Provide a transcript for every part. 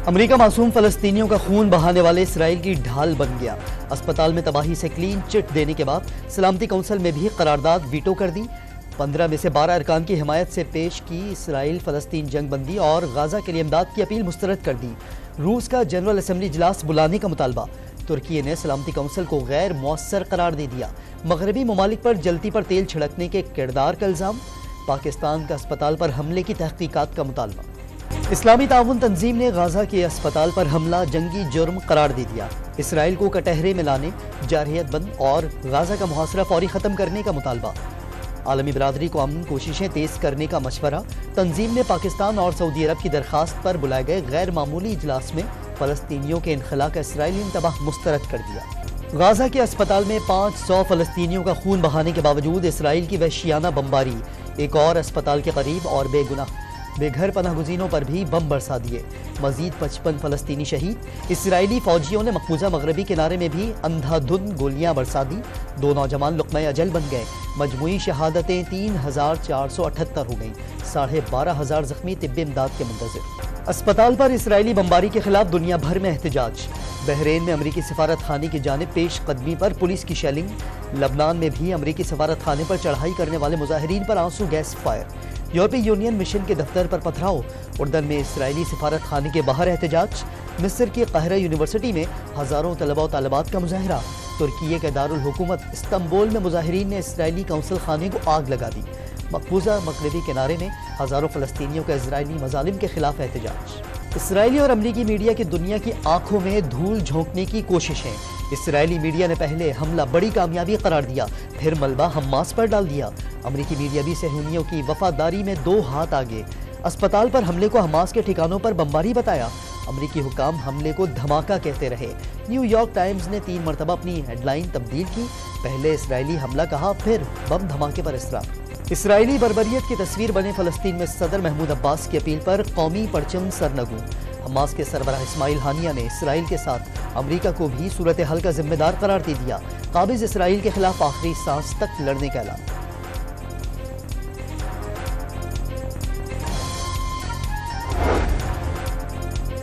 امریکہ معصوم فلسطینیوں کا خون بہانے والے اسرائیل کی ڈھال بن گیا۔ اسپتال میں تباہی سے کلین چٹ دینے کے بعد سلامتی کونسل میں بھی قرارداد ویٹو کر دی۔ 15 میں سے 12 ارکان کی حمایت سے پیش کی اسرائیل فلسطین جنگ بندی اور غزہ کے لیے امداد کی اپیل مسترد کر دی۔ روس کا جنرل اسمبلی اجلاس بلانے کا مطالبہ۔ ترکی نے سلامتی کونسل کو غیر مؤثر قرار دے دیا۔ مغربی ممالک پر جلتی پر تیل چھڑکنے کے کردار کا الزام۔ پاکستان کا اسپتال پر حملے کی تحقیقات کا مطالبہ۔ اسلامی تعاون تنظیم نے غزہ کے اسپتال پر حملہ جنگی جرم قرار دے دیا۔ اسرائیل کو کٹہرے میں لانے، جارحیت بند اور غزہ کا محاصرہ فوری ختم کرنے کا مطالبہ۔ عالمی برادری کو امن کوششیں تیز کرنے کا مشورہ۔ تنظیم نے پاکستان اور سعودی عرب کی درخواست پر بلائے گئے غیر معمولی اجلاس میں فلسطینیوں کے انخلا کا اسرائیلی انتباہ مسترد کر دیا۔ غزہ کے اسپتال میں 500 فلسطینیوں کا خون بہانے کے باوجود اسرائیل کی وحشیانہ بمباری۔ ایک اور اسپتال کے قریب اور بے گھر پناہ گزینوں پر بھی بم برسا دیے۔ مزید 55 فلسطینی شہید۔ اسرائیلی فوجیوں نے مقبوضہ مغربی کنارے میں بھی اندھا دھند گولیاں برسا دی۔ 2 نوجوان لقمہ اجل بن گئے۔ مجموعی شہادتیں 3478 ہو گئیں۔ 12500 زخمی طبی امداد کے منتظر۔ اسپتال پر اسرائیلی بمباری کے خلاف دنیا بھر میں احتجاج۔ بحرین میں امریکی سفارت خانے کی جانب پیش قدمی پر پولیس کی شیلنگ۔ لبنان میں بھی امریکی سفارت خانے پر چڑھائی کرنے والے مظاہرین پر آنسو گیس فائر۔ یورپی یونین مشن کے دفتر پر پتھراؤ۔ اردن میں اسرائیلی سفارت خانے کے باہر احتجاج۔ مصر کی قاہرہ یونیورسٹی میں ہزاروں طلباء و طالبات کا مظاہرہ۔ ترکی کے دارالحکومت استنبول میں مظاہرین نے اسرائیلی کونسل خانے کو آگ لگا دی۔ مقبوضہ مغربی کنارے میں ہزاروں فلسطینیوں کا اسرائیلی مظالم کے خلاف احتجاج۔ اسرائیلی اور امریکی میڈیا کی دنیا کی آنکھوں میں دھول جھونکنے کی کوششیں۔ اسرائیلی میڈیا نے پہلے حملہ بڑی کامیابی قرار دیا، پھر ملبہ حماس پر ڈال دیا۔ امریکی میڈیا بھی صہیونیوں کی وفاداری میں 2 ہاتھ آگے۔ اسپتال پر حملے کو حماس کے ٹھکانوں پر بمباری بتایا۔ امریکی حکام حملے کو دھماکہ کہتے رہے۔ نیو یارک ٹائمز نے 3 مرتبہ اپنی ہیڈ لائن تبدیل کی، پہلے اسرائیلی حملہ کہا، پھر بم دھماکے پر اصرار۔ اسرائیلی بربریت کی تصویر بنے فلسطین میں صدر محمود عباس کی اپیل پر قومی پرچم سرنگوں۔ حماس کے سربراہ اسماعیل ہانیہ نے اسرائیل کے ساتھ امریکہ کو بھی صورتحال کا ذمہ دار قرار دے دیا۔ قابض اسرائیل کے خلاف آخری سانس تک لڑنے کا اعلان۔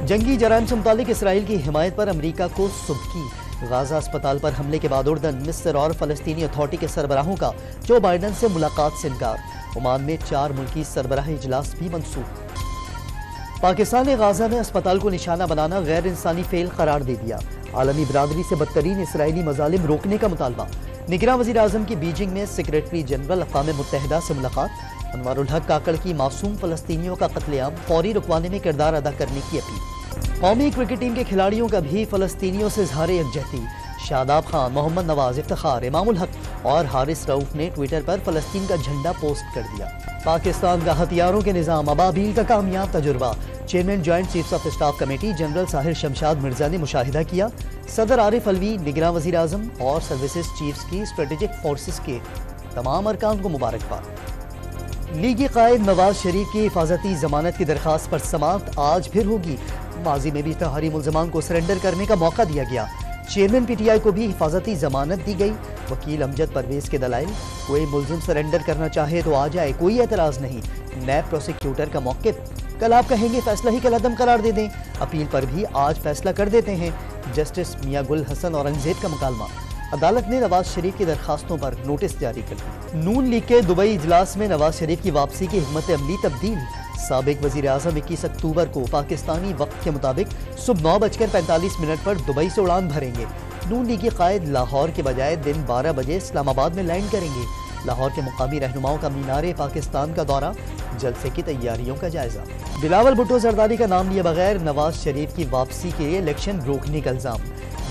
جنگی جرائم سے متعلق اسرائیل کی حمایت پر امریکہ کو سبکی۔ غزہ اسپتال پر حملے کے بعد اردن، مصر اور فلسطینی اتھارٹی کے سربراہوں کا جو بائیڈن سے ملاقات سے انکار۔ عمان میں 4 ملکی سربراہی اجلاس بھی منسوخ۔ پاکستان نے غزہ میں اسپتال کو نشانہ بنانا غیر انسانی فعل قرار دے دیا۔ عالمی برادری سے بدترین اسرائیلی مظالم روکنے کا مطالبہ۔ نگراں وزیر اعظم کی بیجنگ میں سیکریٹری جنرل اقوام متحدہ سے ملاقات۔ انوار الحق کاکڑ کی معصوم فلسطینیوں کا قتل عام فوری رکوانے میں کردار ادا کرنے کی اپیل۔ قومی کرکٹ ٹیم کے کھلاڑیوں کا بھی فلسطینیوں سے اظہار یکجہتی۔ شاداب خان، محمد نواز، افتخار، امام الحق اور حارث رؤوف نے ٹویٹر پر فلسطین کا جھنڈا پوسٹ کر دیا۔ پاکستان کا ہتھیاروں کے نظام ابابیل کا کامیاب تجربہ۔ Chairman joint chiefs of staff committee general Sahir Shamshad Mirza نے مشاہدہ کیا۔ صدر عارف علوی، نگراں وزیر اعظم اور سروسز چیفز کی اسٹریٹجک فورسز کے تمام ارکان کو مبارکباد۔ لیگی قائد نواز شریف کی حفاظتی ضمانت کی درخواست پر سماعت آج پھر ہوگی۔ ماضی میں بھی اتحادی ملزمان کو سرنڈر کرنے کا موقع دیا گیا۔ چیئرمین پی ٹی آئی کو بھی حفاظتی ضمانت دی گئی۔ وکیل امجد پرویز کے دلائل، کوئی ملزم سرنڈر کرنا چاہے تو آ جائے، کوئی اعتراض نہیں۔ نیب پروسیکیوٹر کا موقف، کل آپ کہیں گے فیصلہ ہی کالعدم قرار دے دیں، اپیل پر بھی آج فیصلہ کر دیتے ہیں۔ جسٹس میاں گل حسن اورنگزیب کا مکالمہ۔ عدالت نے نواز شریف کی درخواستوں پر نوٹس جاری کر دی۔ نون لیگ کے دبئی اجلاس میں نواز شریف کی واپسی کی حکمت عملی تبدیل۔ سابق وزیر اعظم 21 اکتوبر کو پاکستانی وقت کے مطابق صبح 9:45 پر دبئی سے اڑان بھریں گے۔ نون لیگی قائد لاہور کے بجائے دن 12 بجے اسلام آباد میں لینڈ کریں گے۔ لاہور کے مقامی رہنماؤں کا مینار پاکستان کا دورہ، جلسے کی تیاریوں کا جائزہ۔ بلاول بھٹو زرداری کا نام لیے بغیر نواز شریف کی واپسی کے لیے الیکشن روکنے کا الزام۔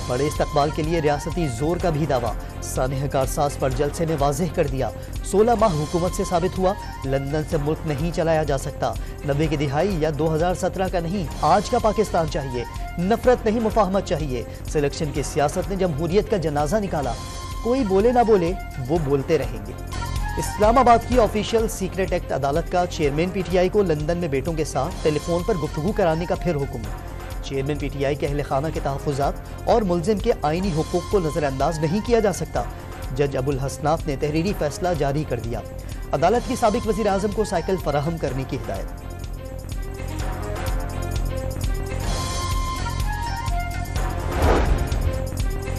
بڑے استقبال کے لیے ریاستی زور کا بھی دعویٰ۔ سانحہ کارساز پر جلسے میں واضح کر دیا، 16 ماہ حکومت سے ثابت ہوا لندن سے ملک نہیں چلایا جا سکتا۔ 90 کی دہائی یا 2017 کا نہیں، آج کا پاکستان چاہیے۔ نفرت نہیں، مفاہمت چاہیے۔ سلیکشن کی سیاست نے جمہوریت کا جنازہ نکالا۔ کوئی بولے نہ بولے، وہ بولتے رہیں گے۔ اسلام آباد کی آفیشیل سیکرٹ ایکٹ عدالت کا چیئرمین پی ٹی آئی کو لندن میں بیٹوں کے ساتھ ٹیلی فون پر گفتگو کرانے کا پھر حکم۔ چیئرمین پی ٹی آئی کے اہل خانہ کے تحفظات اور ملزم کے آئینی حقوق کو نظر انداز نہیں کیا جا سکتا۔ جج ابو الحسنات نے تحریری فیصلہ جاری کر دیا۔ عدالت کی سابق وزیر اعظم کو سائیکل فراہم کرنے کی ہدایت۔